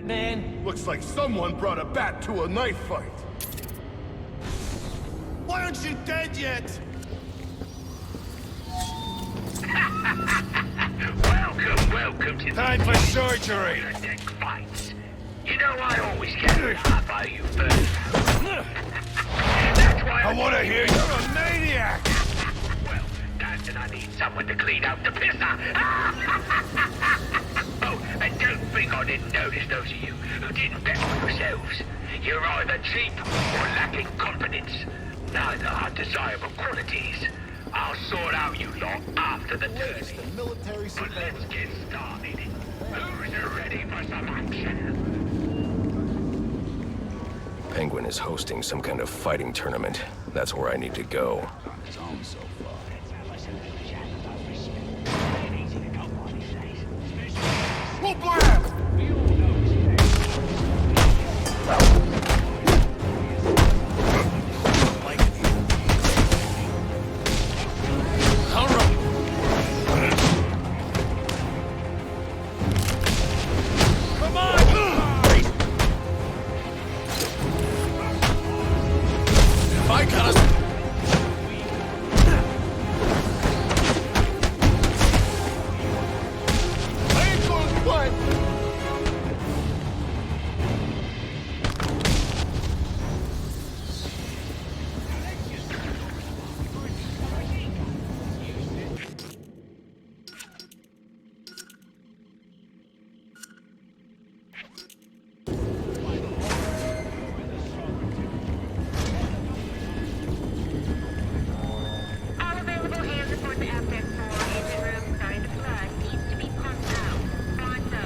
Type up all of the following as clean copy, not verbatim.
Batman? Looks like someone brought a bat to a knife fight. Why aren't you dead yet? Welcome to Time for surgery. deck fights. You know I always get a laugh out of you first. That's why I want to hear you're a maniac. Well, that's and I need someone to clean out the pisser. Oh, and don't think I didn't notice those of you who didn't bet for yourselves. You're either cheap or lacking confidence. Neither are desirable qualities. I'll sort out you lot after the tourney. Military But let's get started. Who's ready for some action? Penguin is hosting some kind of fighting tournament. That's where I need to go. We'll blast! All available hands report to Abtech 4. Engine room sign of blood needs to be pumped out. Pronto.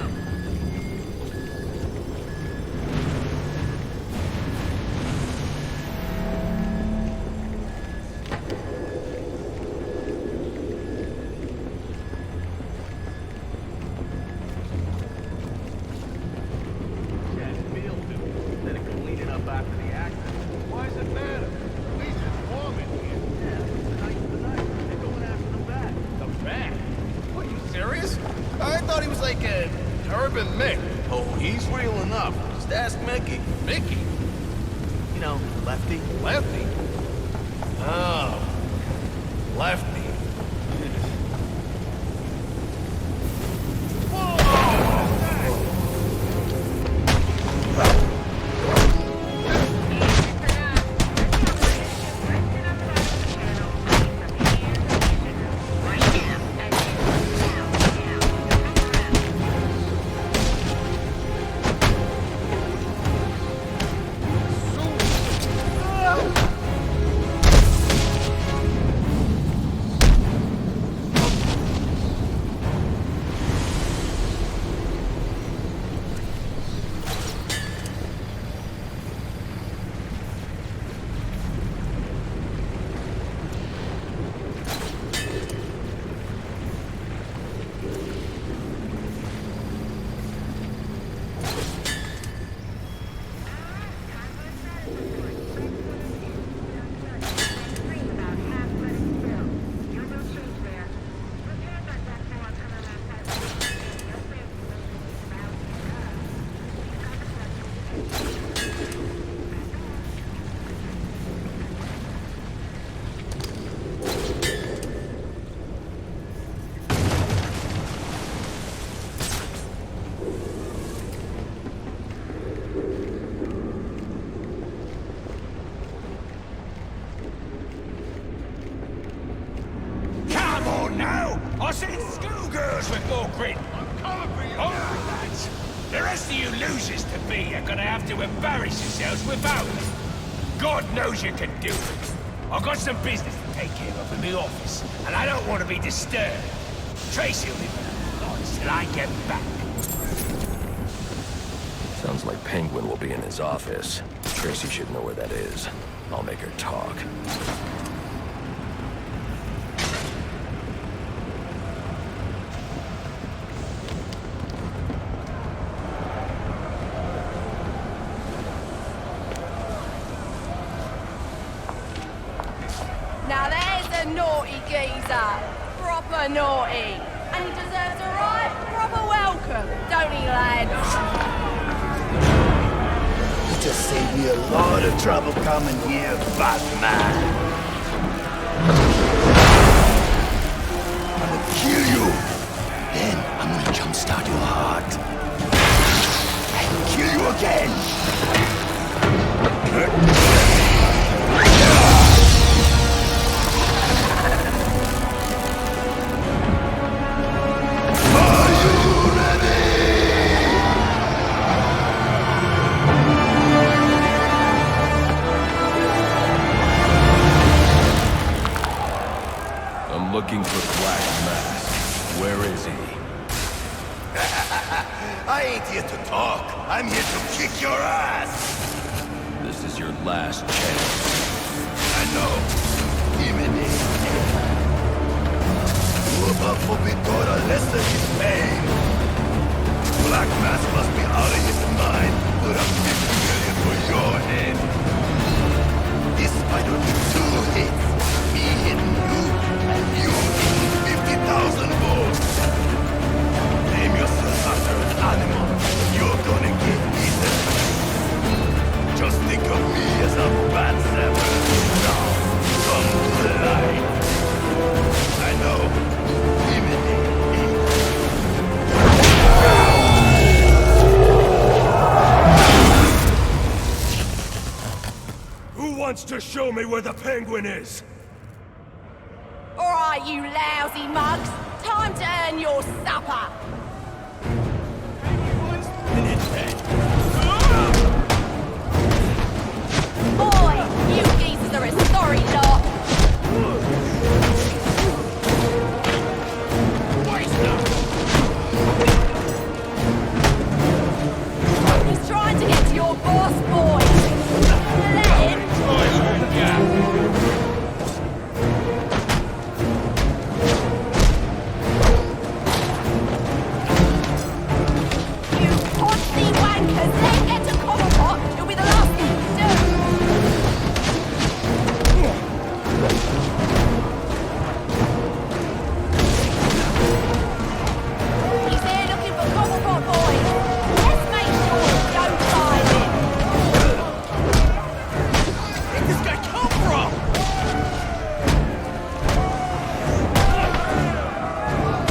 Instead of cleaning up after the accident. Why does it matter? At least it's warm in here. They're going after the bat. The bat? What, you serious? I thought he was like an urban myth. Oh, he's real enough. Just ask Mickey. Mickey? You know, Lefty. Lefty? Oh. Lefty. Come on now! I said schoolgirls with more grit. I'm coming for you. All right, lads. The rest of you losers to be are gonna have to embarrass yourselves without me. God knows you can do it. I've got some business to take care of in the office, and I don't want to be disturbed. Tracy will be lots till I get back. Sounds like Penguin will be in his office. Tracy should know where that is. I'll make her talk. Now there's a naughty geezer. Proper naughty. And he deserves a right proper welcome, don't he, lad? just saved me a lot of trouble coming here, Batman. I'm gonna kill you. Then I'm gonna jumpstart your heart. And kill you again. Are you ready? I'm looking for Black Mask. Where is he? I ain't here to talk. I'm here to kick your ass. This is your last chance. I know. Imminent. Whoever forbidden a lesser is pain. Black Mask must be out of his mind. Put up 50 million for your head. This fight will be 2 hits. Me hitting you, and you hitting 50,000 volts. Name yourself after an animal. You're gonna get eaten. Just think of me as a bat sapper. Now, come to the light. I know. Who wants to show me where the Penguin is? Alright, you lousy mugs. Time to earn your supper. Boy, you geezers are a sorry lot. He's trying to get to your boss, boy. Let him. You pussy wankers, let him get to Cobblepot. It'll be the last thing you do. He's here looking for Cobblepot, boys. Let's make sure we don't find him. Where'd this guy come from?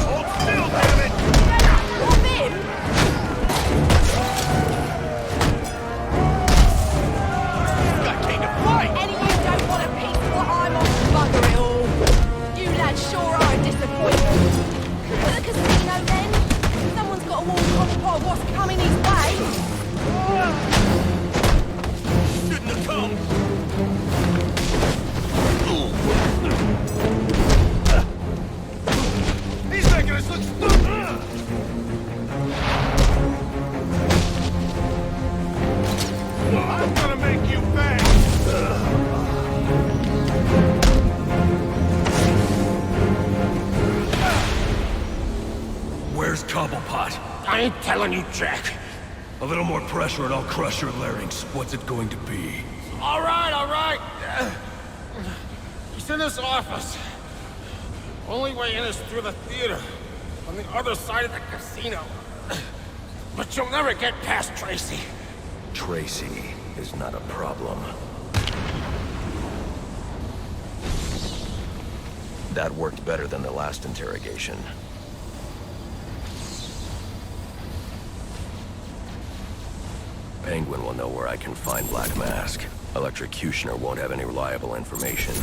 Hold still, damn it! What's him? This guy came to fight! Any of you don't want a piece of what I'm on to bugger it all. You lads sure are a disappointment. To the casino then? Someone's got to warn Cobblepot of what's coming his way. Shouldn't have come! He's making us look stupid! I'm gonna make you pay! Where's Cobblepot? I ain't telling you, Jack. A little more pressure and I'll crush your larynx. What's it going to be? All right, all right. He's in his office. Only way in is through the theater, on the other side of the casino. But you'll never get past Tracy. Tracy is not a problem. That worked better than the last interrogation. Penguin will know where I can find Black Mask. Electrocutioner won't have any reliable information.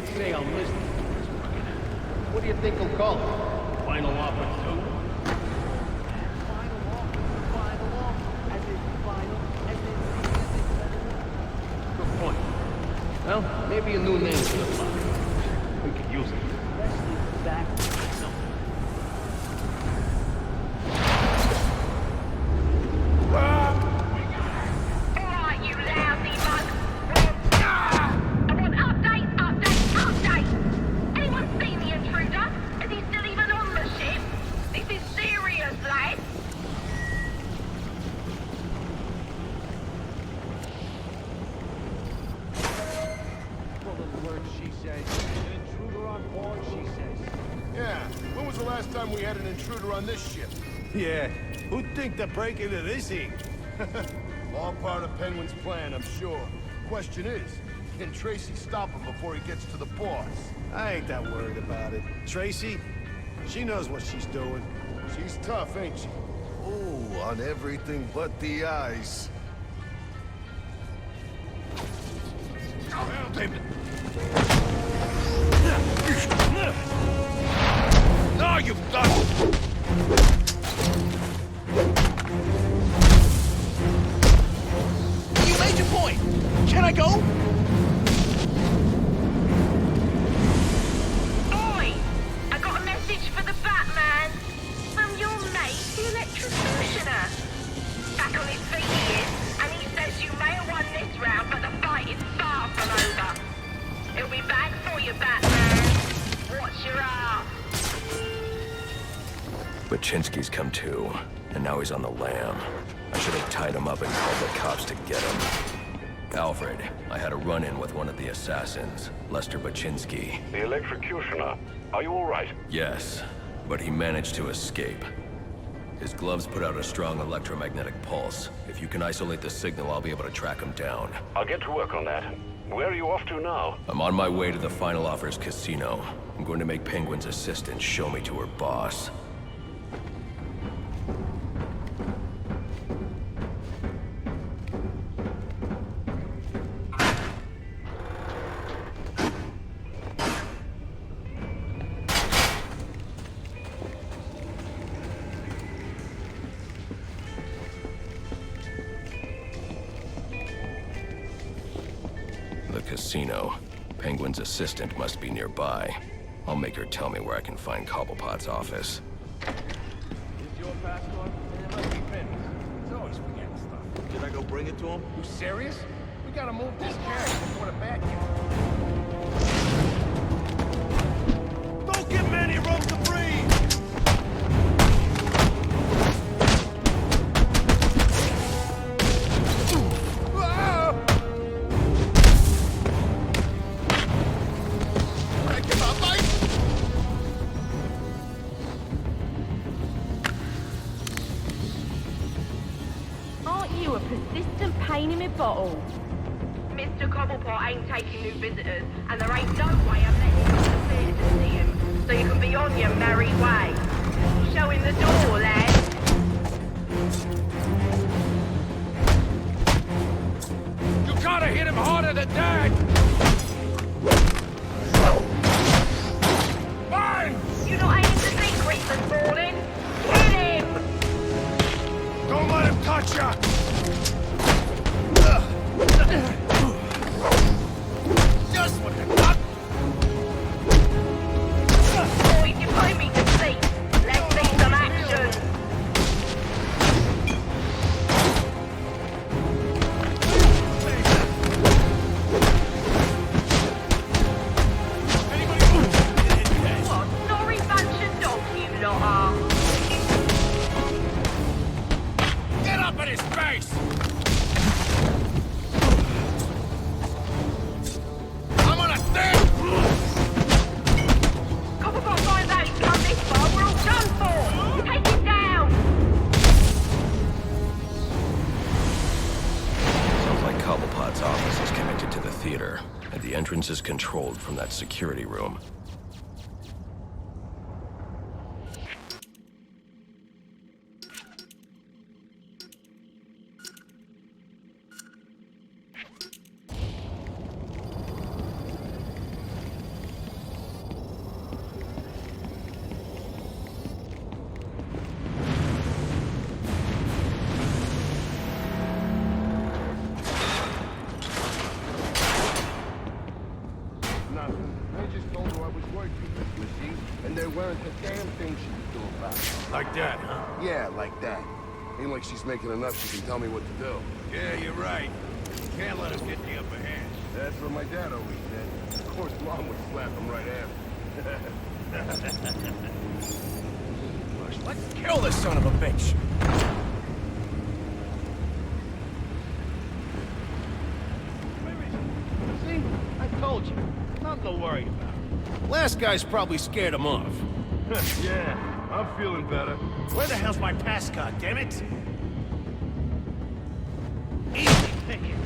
can't say I'll miss them. What do you think he'll call it? Final offer 2? Good point. Well, maybe a new name for the file. We could use it. Let's get back to something. Alright, you lousy mug. I want update. Anyone seen the intruder? Is he still even on the ship? This is serious, lad. Yeah, when was the last time we had an intruder on this ship? Yeah, who'd think to break into this ink? All part of Penguin's plan, I'm sure. Question is, can Tracy stop him before he gets to the boss? I ain't that worried about it. Tracy, she knows what she's doing. She's tough, ain't she? Ooh, on everything but the ice. No, you've done it! You made your point. Can I go? Oi! I got a message for the Batman. From your mate, the electrocutioner. Back on his feet he is, and he says you may have won this round, but the fight is far from over. It'll be back for you, Batman. Watch your ass. Baczynski's come to, and now he's on the lam. I should have tied him up and called the cops to get him. Alfred, I had a run-in with one of the assassins, Lester Baczynski. The electrocutioner. Are you all right? Yes, but he managed to escape. His gloves put out a strong electromagnetic pulse. If you can isolate the signal, I'll be able to track him down. I'll get to work on that. Where are you off to now? I'm on my way to the Final Offers casino. I'm going to make Penguin's assistant show me to her boss. The casino. Penguin's assistant must be nearby. I'll make her tell me where I can find Cobblepot's office. Is your passport? It must be finished. He's always forgetting stuff. Should I go bring it to him? You serious? We gotta move this carriage before the back here. Don't give Manny room to breathe! Aren't you a persistent pain in my bottle? Mr. Cobblepot ain't taking new visitors, and there ain't no way I'm letting you interfere to see him, so you can be on your merry way. Show him the door, lad. You gotta hit him harder than that! Fine! You're not aiming to see creepers falling. Hit him! Don't let him touch ya! Just what the fuck! Boys, you put me to sleep. Let's see some action. What sorry bunch of dogs you lot are. Get up in his face! I'm on a thing! Cobblepot finds out he's come this far, we're all done for. Take him down. Sounds like Cobblepot's office is connected to the theater, and the entrance is controlled from that security room. Nothing. I just told her I was working, you see? And there weren't a damn thing she could do about it. Like that, huh? Yeah, like that. Ain't like she's making enough she can tell me what to do. Yeah, you're right. Can't let us get the upper hand. That's what my dad always said. Of course, Mom would slap him right after. Let's kill this son of a bitch! See? I told you. Nothing to worry about. Last guy's probably scared him off. Yeah, I'm feeling better. Where the hell's my pass, goddammit? Easy pickings.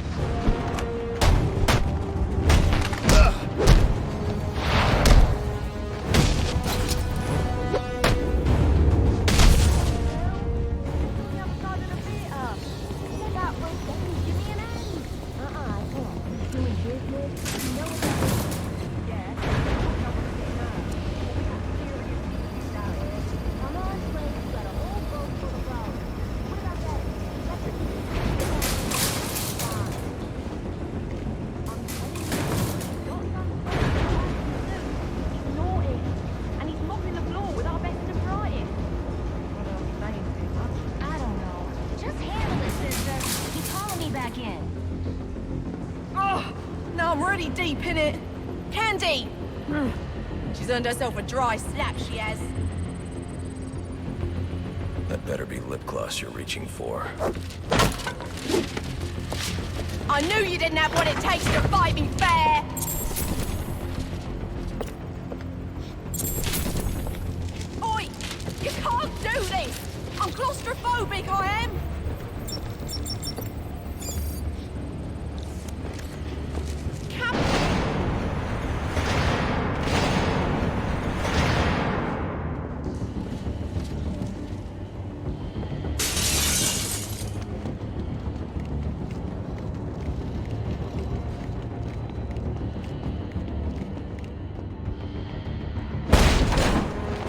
Deep in it. Candy! She's earned herself a dry slap, she has. That better be lip gloss you're reaching for. I knew you didn't have what it takes to fight me fair! Oi! You can't do this! I'm claustrophobic, I am!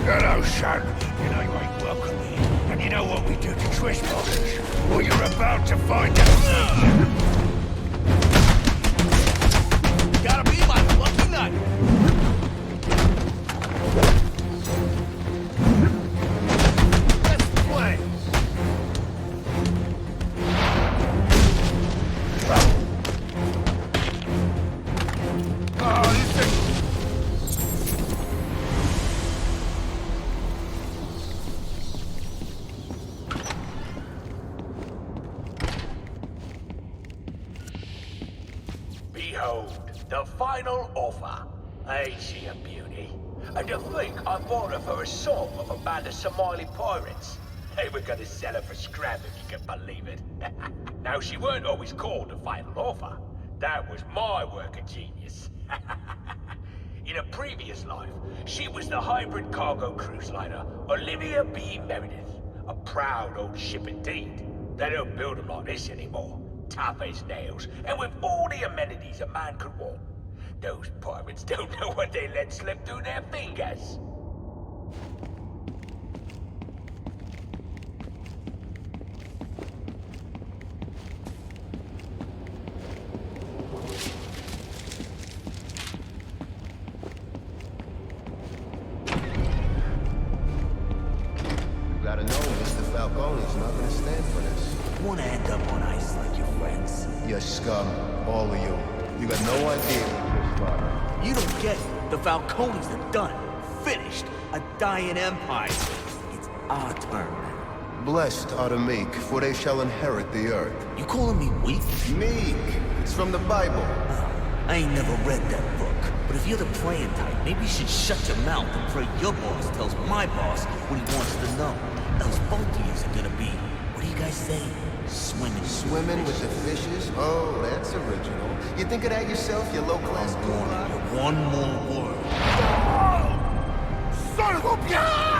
Hello, son. You know you ain't welcome here. And you know what we do to trespassers? Well, you're about to find out. Gotta be my lucky night. Let's play. Oh, this thing... Behold, the final offer. Ain't she a beauty? And to think I bought her for a song of a band of Somali pirates. They were gonna sell her for scrap if you can believe it. Now, she weren't always called the final offer. That was my work of genius. In a previous life, she was the hybrid cargo cruise liner Olivia B. Meredith. A proud old ship indeed. They don't build them like this anymore. Tough as nails, and with all the amenities a man could want. Those pirates don't know what they let slip through their fingers. You gotta know, Mr. Falcone's not gonna stand for this. Wanna end up on ice like your friends? You scum, all of you. You got no idea what just started. You don't get it. The Falcones are done. Finished. A dying empire. It's our turn now. Blessed are the meek, for they shall inherit the earth. You calling me weak? Meek! It's from the Bible. I ain't never read that book. But if you're the praying type, maybe you should shut your mouth and pray your boss tells my boss what he wants to know. Else both of yous are gonna be, what do you guys say? Swimming. Swimming with the fishes? Oh, that's original. You think of that yourself, you low-class moron? One more word. Son of a bitch!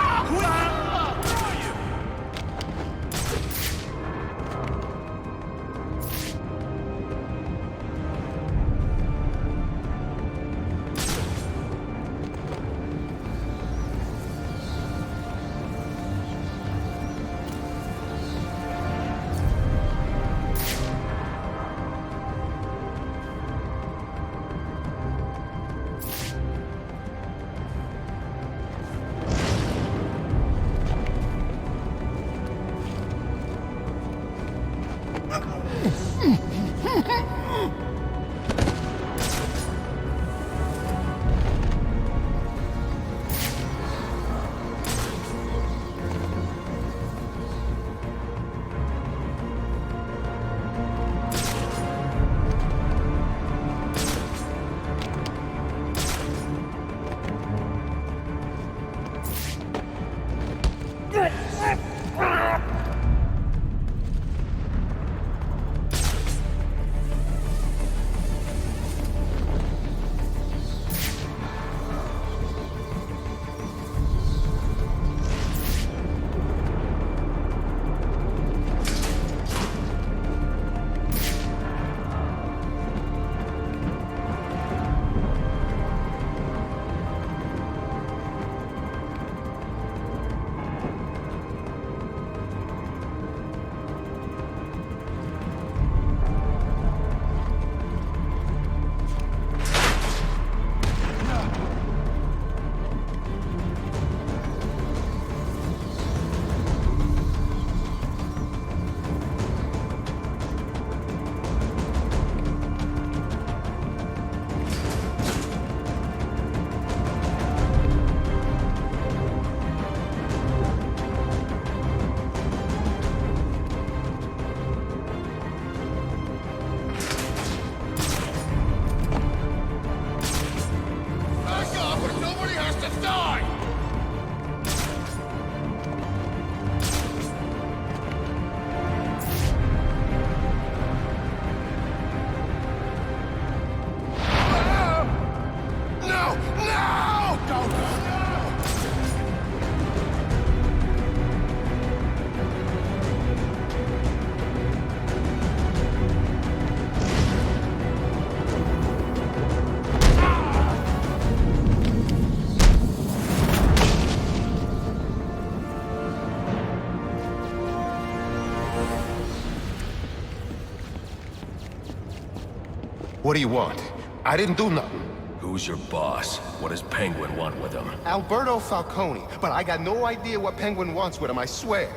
do you want? I didn't do nothing. Who's your boss? What does Penguin want with him? Alberto Falcone, but I got no idea what Penguin wants with him, I swear.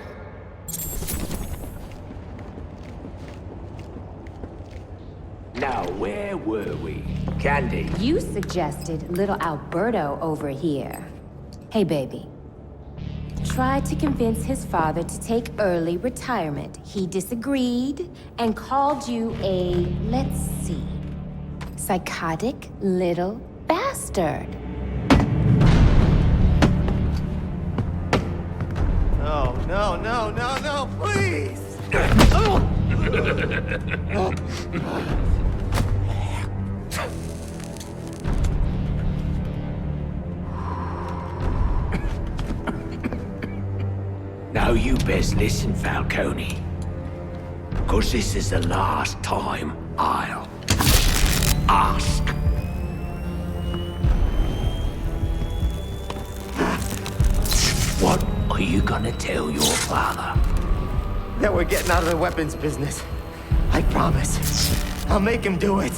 Now, where were we? Candy? You suggested little Alberto over here. Hey, baby. Tried to convince his father to take early retirement. He disagreed and called you a, let's see, psychotic little bastard. No, no, no, no, no, please! Now you best listen, Falcone. 'Cause this is the last time I'll ask. What are you gonna tell your father? That we're getting out of the weapons business. I promise. I'll make him do it.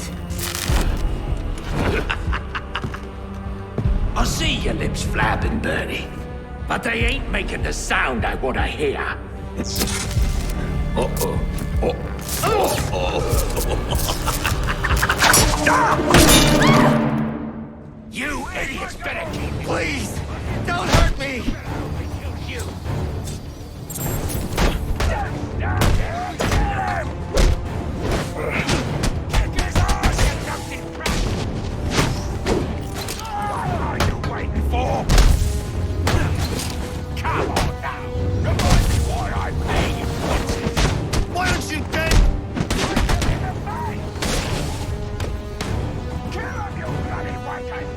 I see your lips flapping, Bernie. But they ain't making the sound I want to hear. Uh-oh. You idiots better keep... Please! Don't hurt me! You. Kick his ass, you dumpty brat! What are you waiting for? Come on now! Remind me why I'm paying you. Why don't you get... In the face! Kill him, you bloody wankers!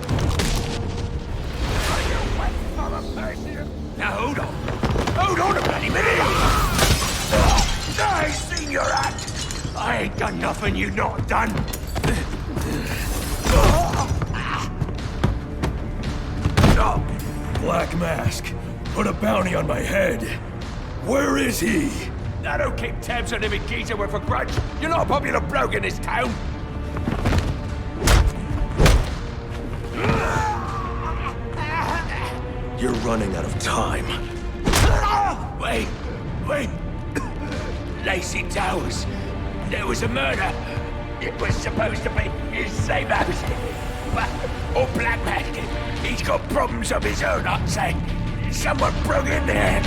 Are you waiting for the person? Now hold on! Hold on a bloody minute! I seen your act! I ain't done nothing you not done! Black Mask, put a bounty on my head. Where is he? I don't keep tabs on every geezer with a grudge. You're not a popular bloke in this town. You're running out of time. Wait. Lacey Towers. There was a murder. It was supposed to be his same house. But, Black Mask, he's got problems of his own, I'd say. Someone broke in there.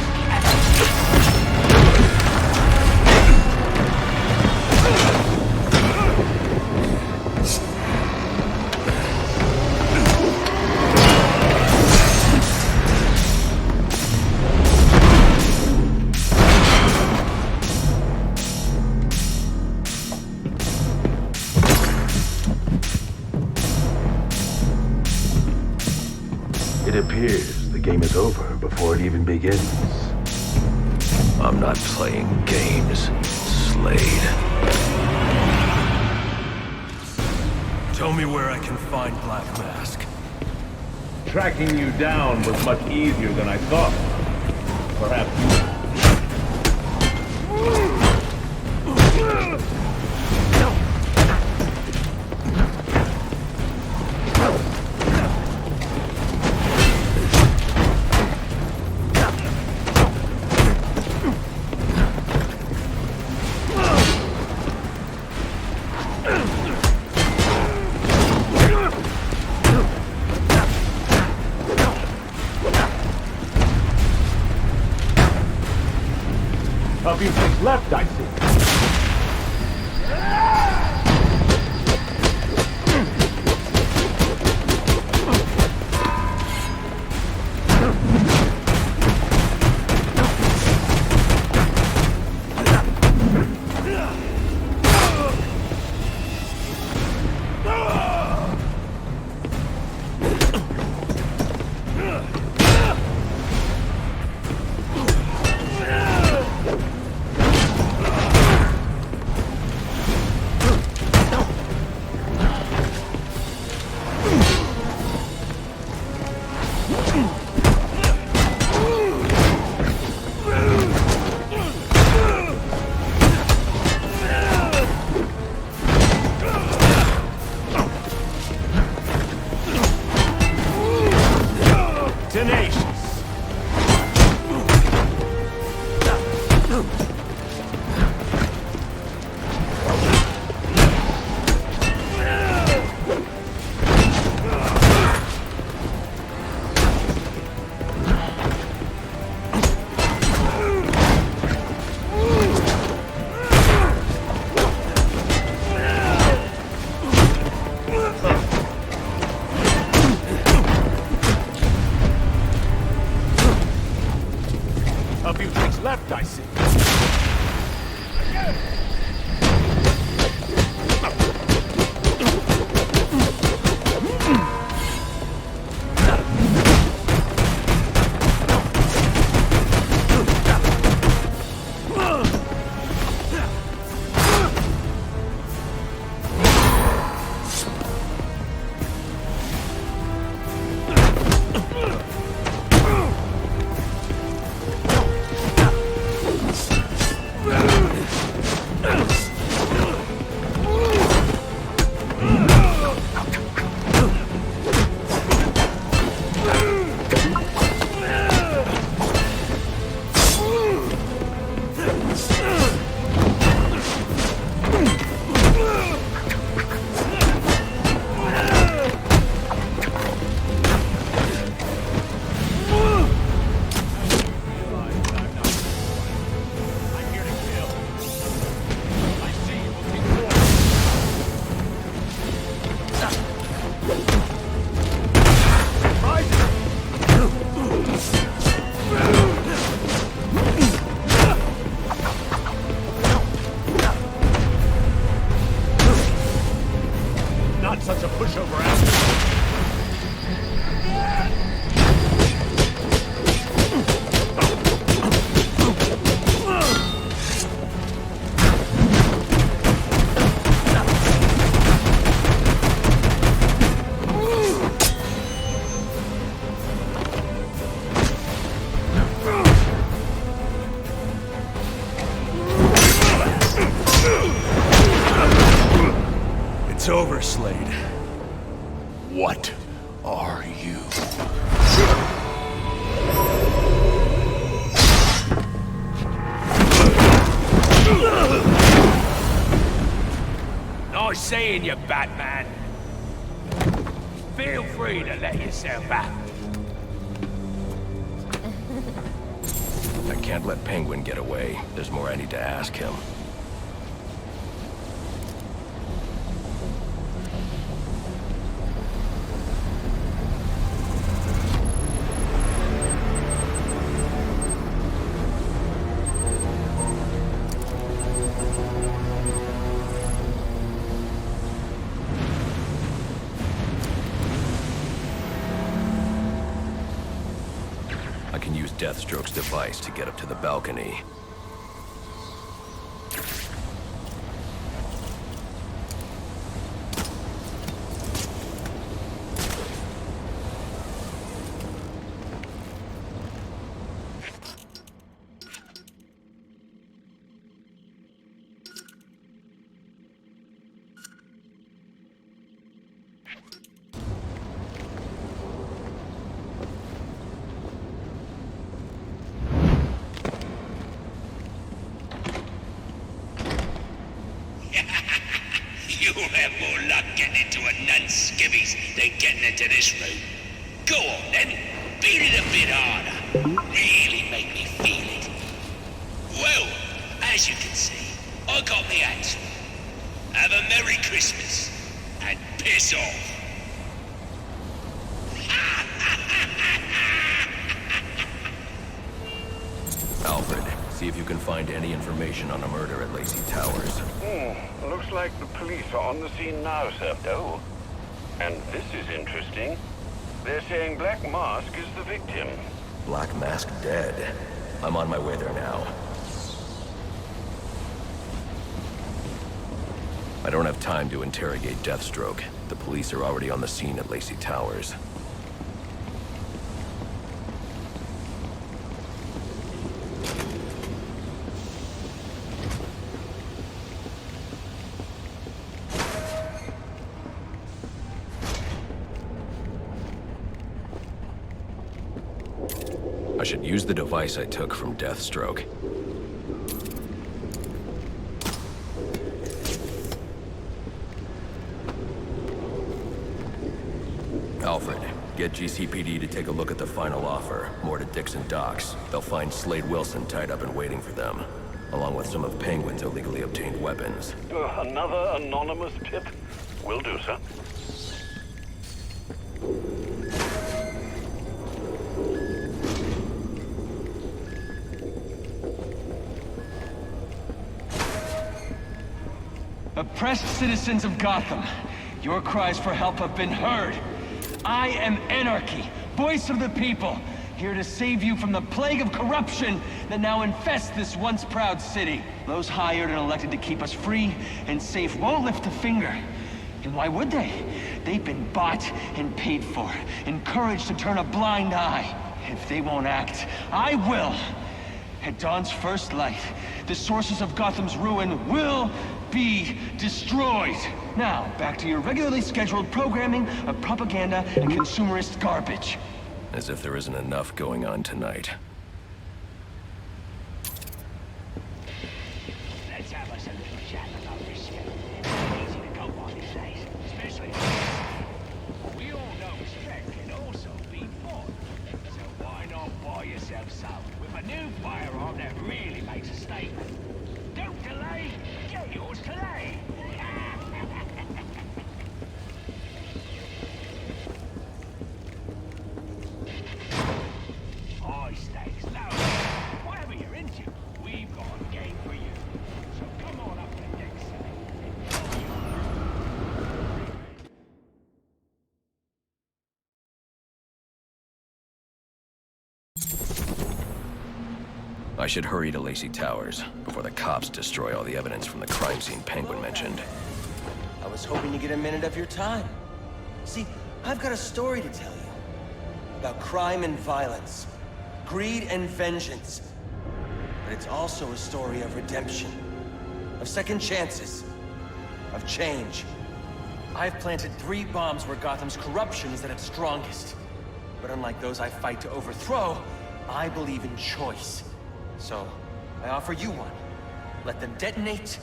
It appears the game is over before it even begins. I'm not playing games, Slade. Tell me where I can find Black Mask. Tracking you down was much easier than I thought. Perhaps you think left, I see. tenacious. A few things left, I see. Not such a pushover, Alfred. It's over, Slade. What are you? Nice seeing you, Batman. Feel free to let yourself out. I can't let Penguin get away. There's more I need to ask him. I can use Deathstroke's device to get up to the balcony. You'll have more luck getting into a nun's skivvies than getting into this room. Go on then, beat it a bit harder. Really make me feel it. Well, as you can see, I got me answer. Have a Merry Christmas, and piss off. Alfred, see if you can find any information on a murder at Lacey Towers. Looks like the police are on the scene now, Serpdo. And this is interesting. They're saying Black Mask is the victim. Black Mask dead. I'm on my way there now. I don't have time to interrogate Deathstroke. The police are already on the scene at Lacey Towers. should use the device I took from Deathstroke. Alfred, get GCPD to take a look at the final offer. More to Dixon Docks. They'll find Slade Wilson tied up and waiting for them, along with some of Penguin's illegally obtained weapons. Another anonymous tip? Will do, sir. Oppressed citizens of Gotham, your cries for help have been heard. I am Anarchy, voice of the people, here to save you from the plague of corruption that now infests this once proud city. Those hired and elected to keep us free and safe won't lift a finger. And why would they? They've been bought and paid for, encouraged to turn a blind eye. If they won't act, I will. At dawn's first light, the sources of Gotham's ruin will be destroyed. Now, back to your regularly scheduled programming of propaganda and consumerist garbage. As if there isn't enough going on tonight. Let's have us a little chat about this shit. Easy to go on these days, especially. We all know strength can also be fun. So why not buy yourself some with a new firearm that really makes a statement? Don't delay, get yours today. High stakes, low stakes, whatever you're into, we've got a game for you. So come on up to Dixon and enjoy your I should hurry to Lacey Towers before the cops destroy all the evidence from the crime scene Penguin mentioned. I was hoping to get a minute of your time. See, I've got a story to tell you. About crime and violence. Greed and vengeance. But it's also a story of redemption. Of second chances. Of change. I've planted 3 bombs where Gotham's corruption is at its strongest. But unlike those I fight to overthrow, I believe in choice. So, I offer you one. Let them detonate,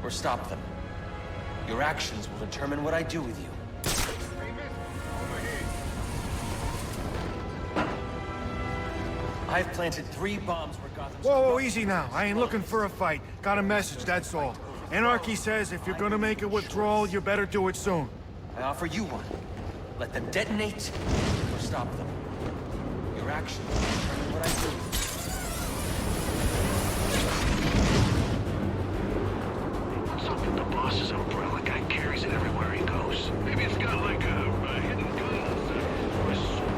or stop them. Your actions will determine what I do with you. I've planted 3 bombs where Gotham's... Whoa, easy now. I ain't looking for a fight. Got a message, that's all. Anarchy says if you're gonna make a withdrawal, you better do it soon. I offer you one. Let them detonate, or stop them. Your actions will determine what I do. Something the boss's umbrella guy carries it everywhere he goes. Maybe it's got like a hidden gun or a sword.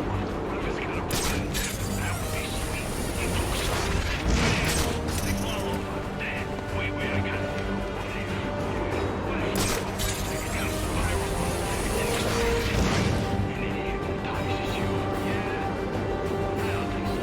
What if it's got a blend? That would be sweet. You do something. They follow up. Wait, I got it. What if it's got a spiral and it hypnotizes you? Yeah, I don't think so.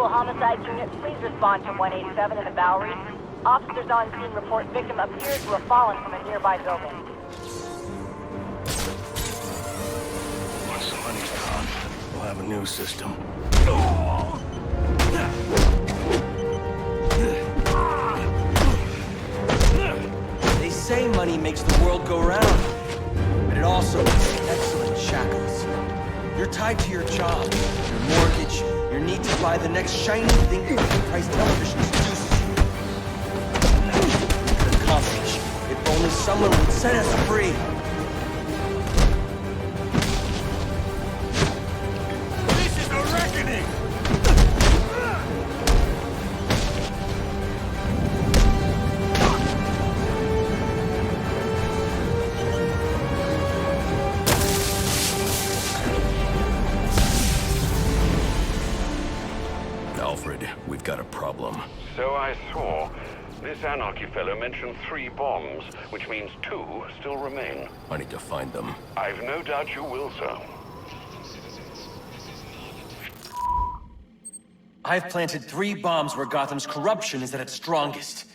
Homicide unit, please respond to 187 in the Bowery. Officers on scene report victim appears to have fallen from a nearby building. Once the money's gone, we'll have a new system. They say money makes the world go round, but it also makes excellent shackles. You're tied to your job, your mortgage, your need to buy the next shiny thing price television seduces you. Nothing you could accomplish if only someone would set us free. This is a reckoning! Alfred, we've got a problem. So I saw. This Anarchy fellow mentioned 3 bombs, which means 2 still remain. I need to find them. I've no doubt you will, sir. I've planted 3 bombs where Gotham's corruption is at its strongest.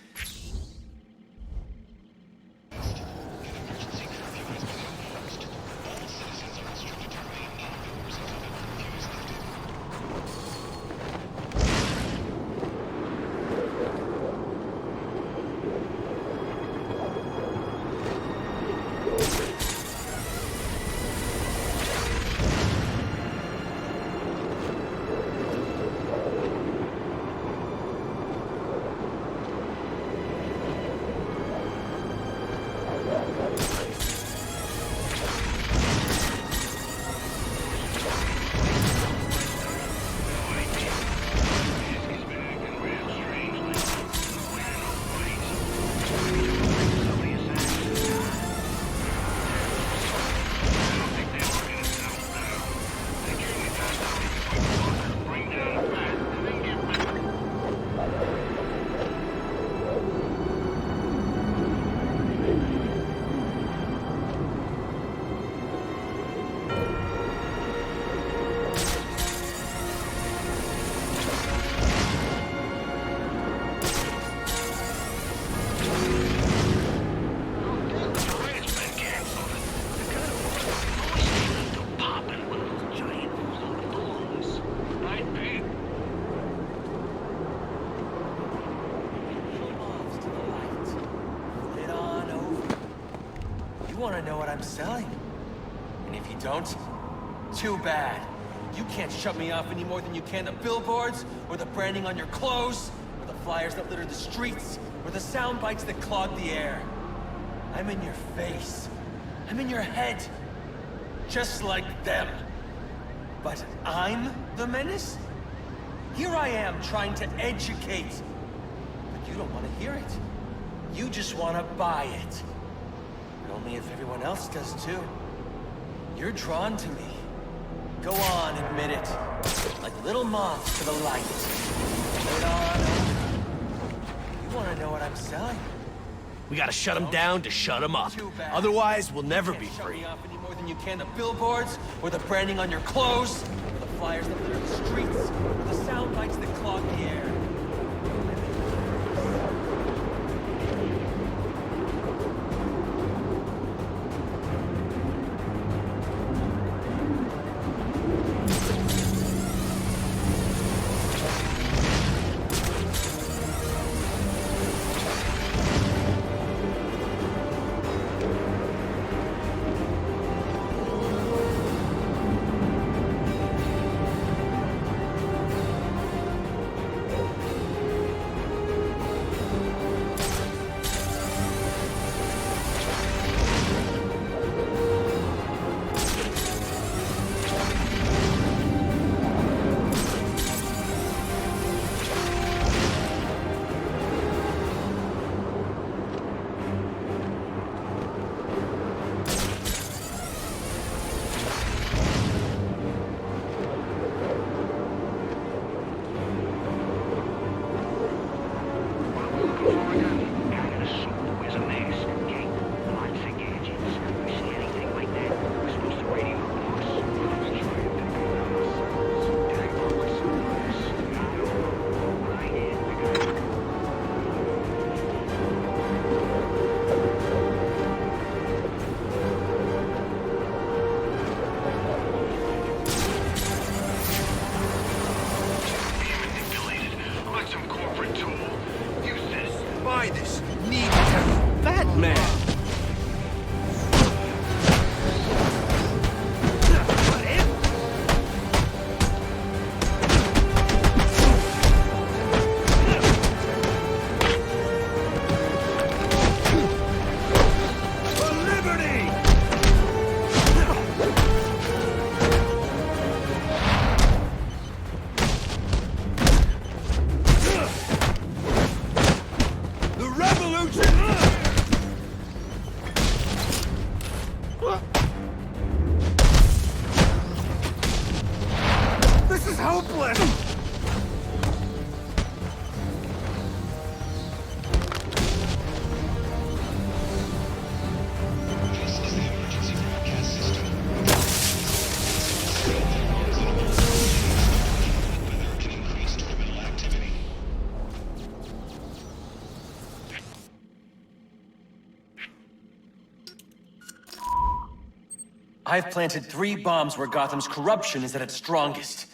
You want to know what I'm selling? And if you don't, too bad. You can't shut me off any more than you can the billboards, or the branding on your clothes, or the flyers that litter the streets, or the sound bites that clog the air. I'm in your face. I'm in your head. Just like them. But I'm the menace? Here I am trying to educate. But you don't want to hear it. You just want to buy it. But only if everyone else does too. You're drawn to me. Go on, admit it. Like little moths to the light. Get on over. You want to know what I'm selling? We gotta shut him down to shut him up. Otherwise, we'll never be free. Shut me off any more than you can the billboards, or the branding on your clothes, or the flyers that litter the streets, or the sound bites that clog the air. I've planted 3 bombs where Gotham's corruption is at its strongest.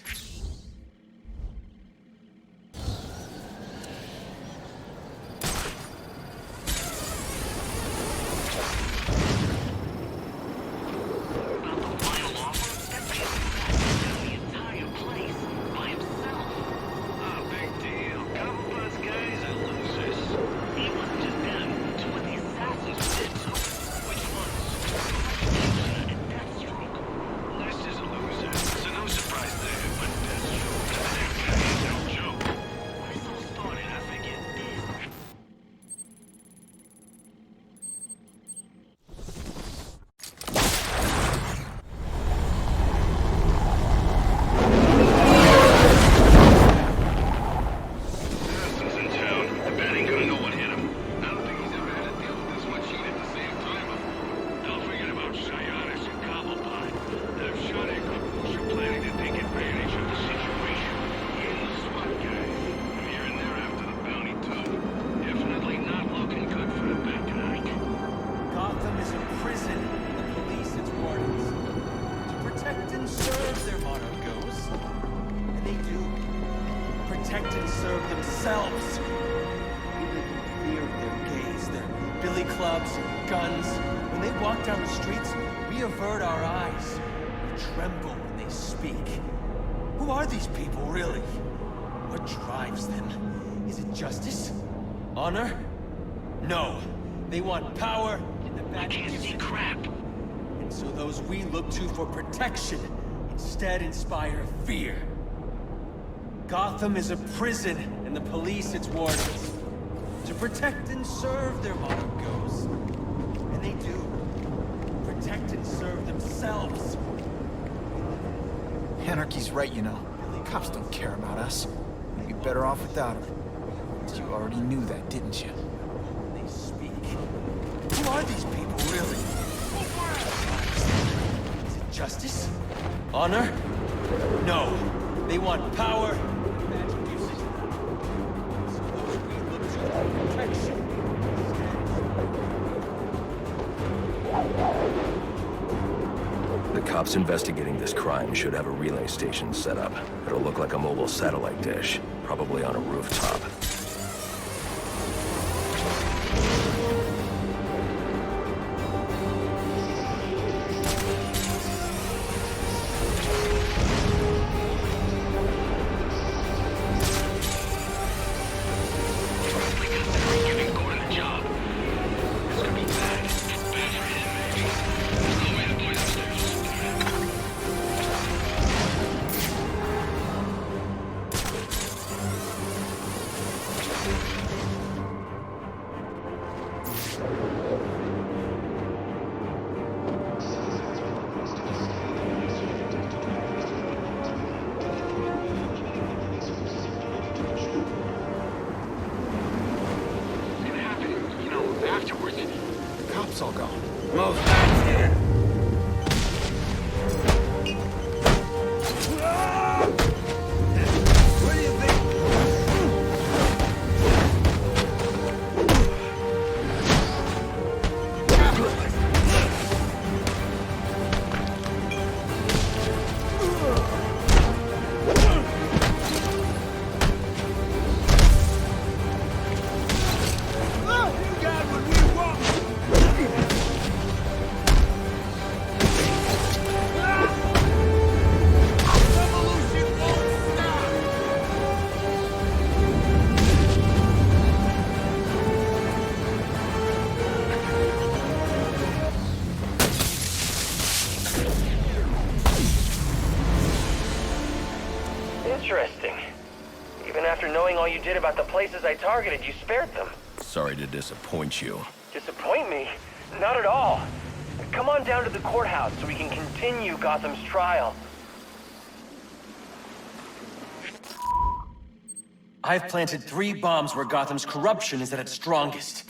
Who are these people, really? What drives them? Is it justice? Honor? No. They want power and the bad can't see crap. And so those we look to for protection instead inspire fear. Gotham is a prison, and the police its wardens. To protect and serve, their motto goes. And they do. Protect and serve themselves. Anarchy's right, you know. Cops don't care about us. We'd be better off without them. You already knew that, didn't you? They speak. Who are these people, really? Is it justice? Honor? No. They want power and magic uses. So those we look to for protection. The cops investigating this crime should have a relay station set up. It'll look like a mobile satellite dish, probably on a rooftop. All gone. Well, that's it. What do you think? You got what we want. Interesting. Even after knowing all you did about the places I targeted, you spared them. Sorry to disappoint you. Disappoint me? Not at all. Come on down to the courthouse so we can continue Gotham's trial. I've planted 3 bombs where Gotham's corruption is at its strongest.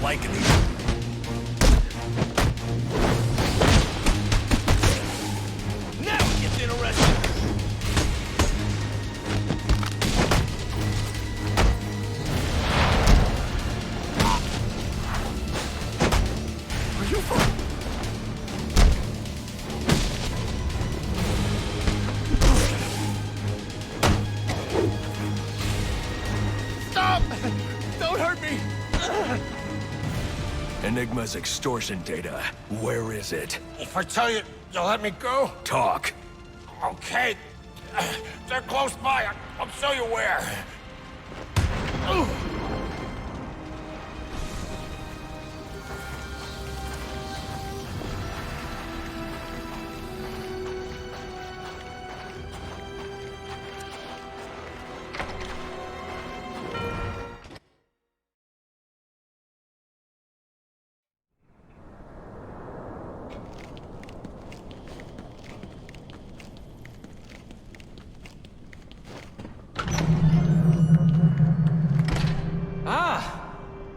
liking these. Now it gets interesting. Are you for... Stop! Don't hurt me! Enigma's extortion data. Where is it? If I tell you, you'll let me go? Talk. Okay. They're close by. I'll show you where.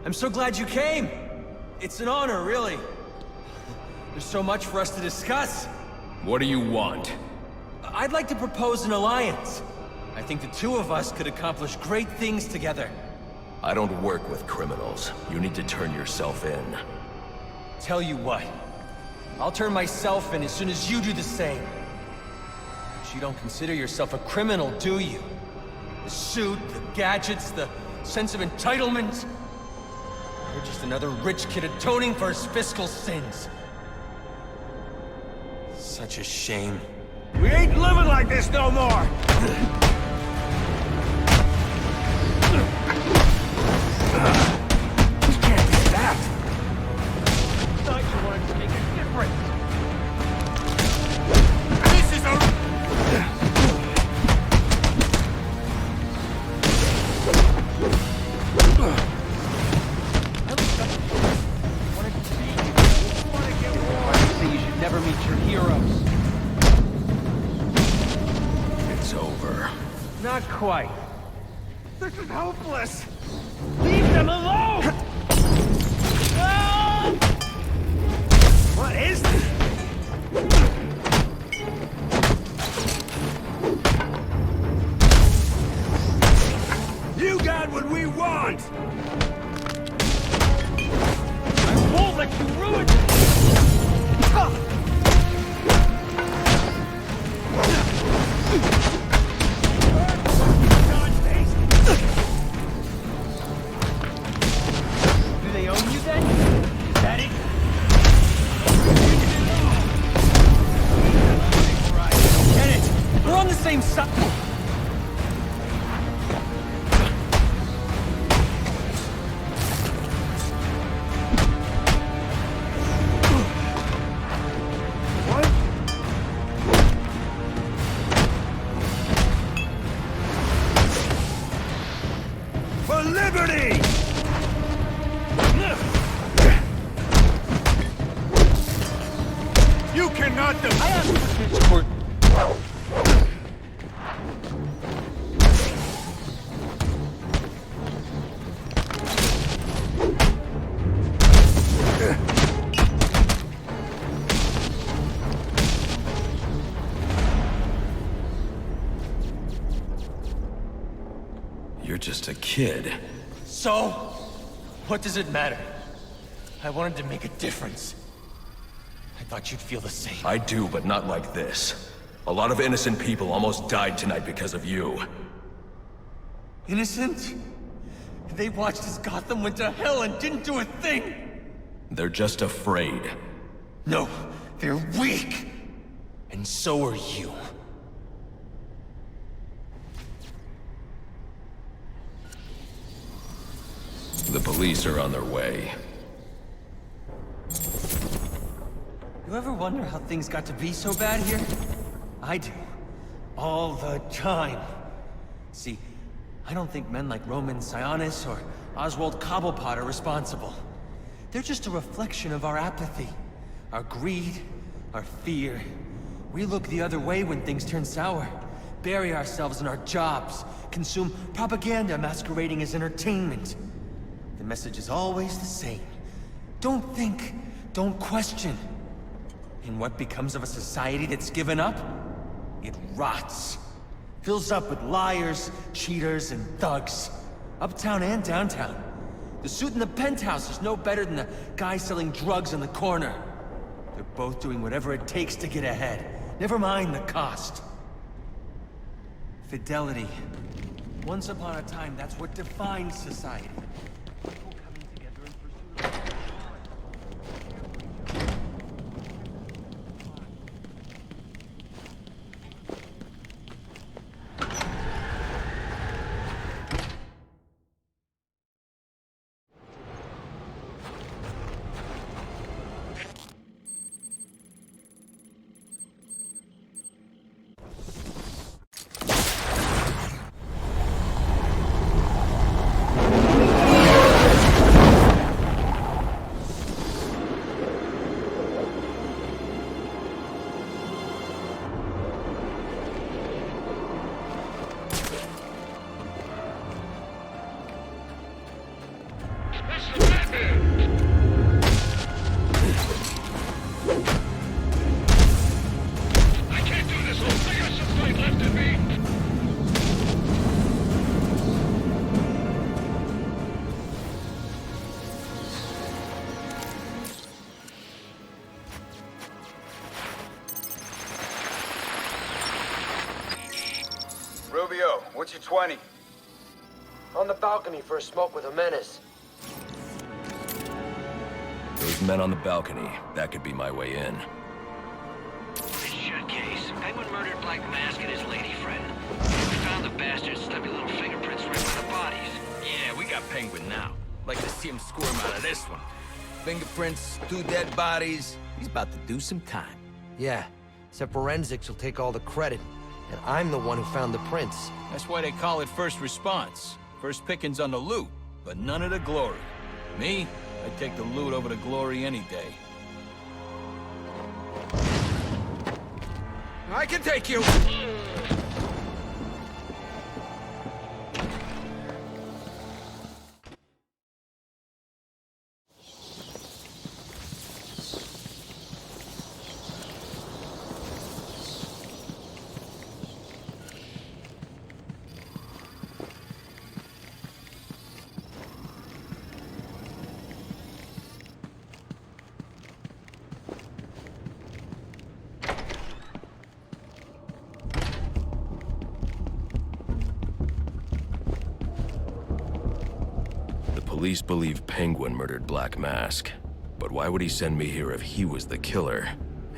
I'm so glad you came. It's an honor, really. There's so much for us to discuss. What do you want? I'd like to propose an alliance. I think the two of us could accomplish great things together. I don't work with criminals. You need to turn yourself in. Tell you what. I'll turn myself in as soon as you do the same. But you don't consider yourself a criminal, do you? The suit, the gadgets, the sense of entitlement. You're just another rich kid atoning for his fiscal sins. Such a shame. We ain't living like this no more! You can't do that! Thought you wanted to make a difference. This is a... Never meet your heroes. It's over. Not quite. This is hopeless! Leave them alone! Ah! What is this? You got what we want! I won't let you ruin it! Do they own you then? Is that it? Get it! We're on the same side! You're just a kid. So? What does it matter? I wanted to make a difference. I thought you'd feel the same. I do, but not like this. A lot of innocent people almost died tonight because of you. Innocent? They watched as Gotham went to hell and didn't do a thing! They're just afraid. No, they're weak! And so are you. The police are on their way. You ever wonder how things got to be so bad here? I do. All the time. See, I don't think men like Roman Sionis or Oswald Cobblepot are responsible. They're just a reflection of our apathy, our greed, our fear. We look the other way when things turn sour, bury ourselves in our jobs, consume propaganda masquerading as entertainment. The message is always the same. Don't think, don't question. And what becomes of a society that's given up? It rots. Fills up with liars, cheaters, and thugs. Uptown and downtown. The suit in the penthouse is no better than the guy selling drugs on the corner. They're both doing whatever it takes to get ahead. Never mind the cost. Fidelity. Once upon a time, that's what defined society. People coming together in pursuit of... Rubio, what's your 20? On the balcony for a smoke with a menace. Those men on the balcony, that could be my way in. Shut case. Penguin murdered Black Mask and his lady friend. We found the bastards, stubbly little fingerprints right by the bodies. Yeah, we got Penguin now. Like to see him squirm out of this one. Fingerprints, 2 dead bodies. He's about to do some time. Yeah, except forensics will take all the credit. And I'm the one who found the prints. That's why they call it first response. First pickings on the loot, but none of the glory. Me, I'd take the loot over the glory any day. I can take you! Police believe Penguin murdered Black Mask, but why would he send me here if he was the killer?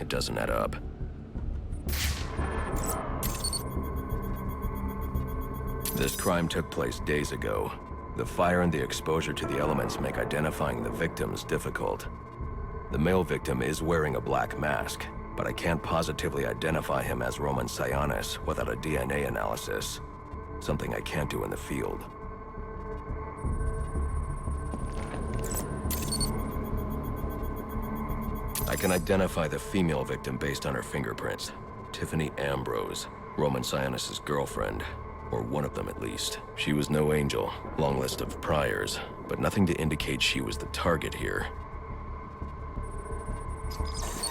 It doesn't add up. This crime took place days ago. The fire and the exposure to the elements make identifying the victims difficult. The male victim is wearing a black mask, but I can't positively identify him as Roman Sionis without a DNA analysis. Something I can't do in the field. I can identify the female victim based on her fingerprints. Tiffany Ambrose, Roman Sionis' girlfriend. Or one of them at least. She was no angel, long list of priors, but nothing to indicate she was the target here.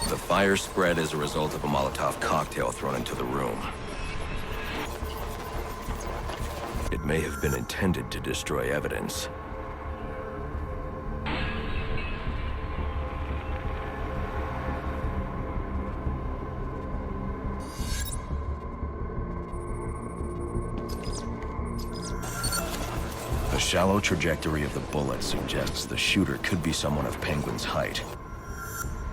The fire spread as a result of a Molotov cocktail thrown into the room. It may have been intended to destroy evidence. The shallow trajectory of the bullet suggests the shooter could be someone of Penguin's height.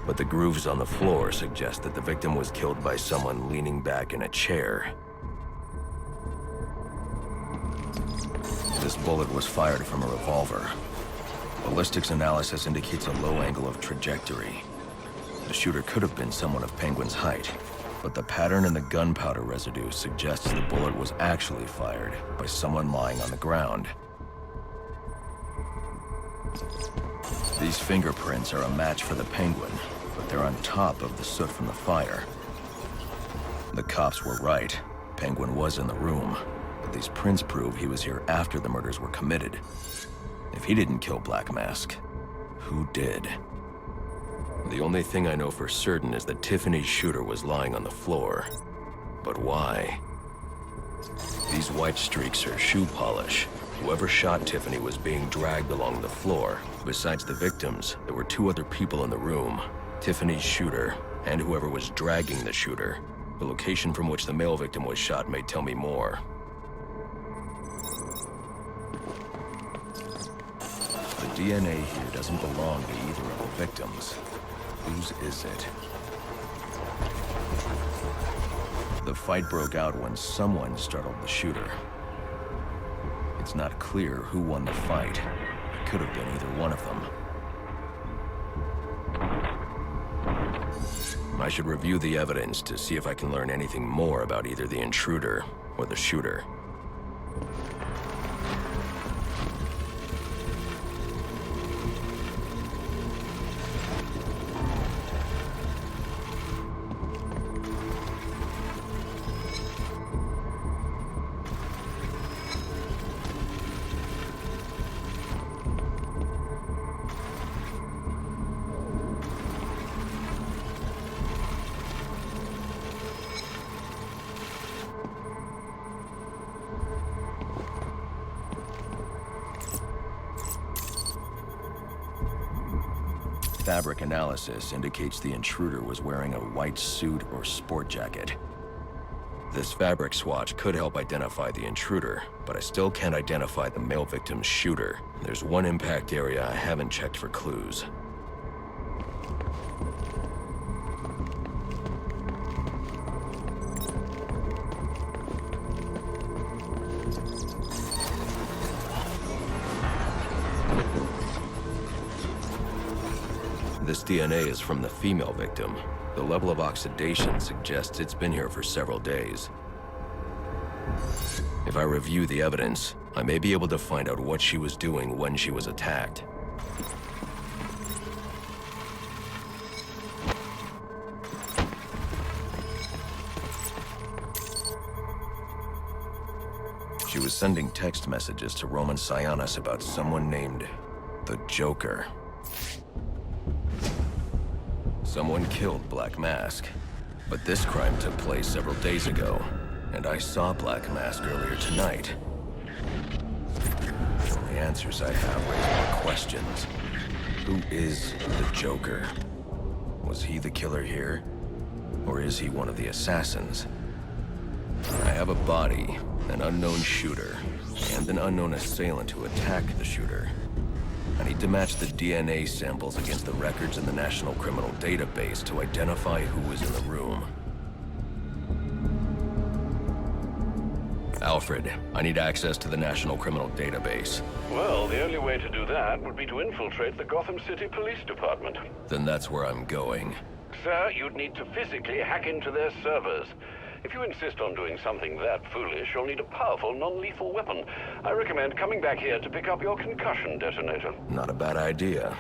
But the grooves on the floor suggest that the victim was killed by someone leaning back in a chair. This bullet was fired from a revolver. Ballistics analysis indicates a low angle of trajectory. The shooter could have been someone of Penguin's height, but the pattern in the gunpowder residue suggests the bullet was actually fired by someone lying on the ground. These fingerprints are a match for the Penguin, but they're on top of the soot from the fire. The cops were right. Penguin was in the room, but these prints prove he was here after the murders were committed. If he didn't kill Black Mask, who did? The only thing I know for certain is that Tiffany's shooter was lying on the floor. But why? These white streaks are shoe polish. Whoever shot Tiffany was being dragged along the floor. Besides the victims, there were 2 other people in the room. Tiffany's shooter, and whoever was dragging the shooter. The location from which the male victim was shot may tell me more. The DNA here doesn't belong to either of the victims. Whose is it? The fight broke out when someone startled the shooter. It's not clear who won the fight. It could have been either one of them. I should review the evidence to see if I can learn anything more about either the intruder or the shooter. Fabric analysis indicates the intruder was wearing a white suit or sport jacket. This fabric swatch could help identify the intruder, but I still can't identify the male victim's shooter. There's one impact area I haven't checked for clues. This DNA is from the female victim. The level of oxidation suggests it's been here for several days. If I review the evidence, I may be able to find out what she was doing when she was attacked. She was sending text messages to Roman Sionis about someone named the Joker. Someone killed Black Mask, but this crime took place several days ago, and I saw Black Mask earlier tonight. The answers I have raise more questions. Who is the Joker? Was he the killer here? Or is he one of the assassins? I have a body, an unknown shooter, and an unknown assailant who attacked the shooter. I need to match the DNA samples against the records in the National Criminal Database to identify who was in the room. Alfred, I need access to the National Criminal Database. Well, the only way to do that would be to infiltrate the Gotham City Police Department. Then that's where I'm going. Sir, you'd need to physically hack into their servers. If you insist on doing something that foolish, you'll need a powerful, non-lethal weapon. I recommend coming back here to pick up your concussion detonator. Not a bad idea.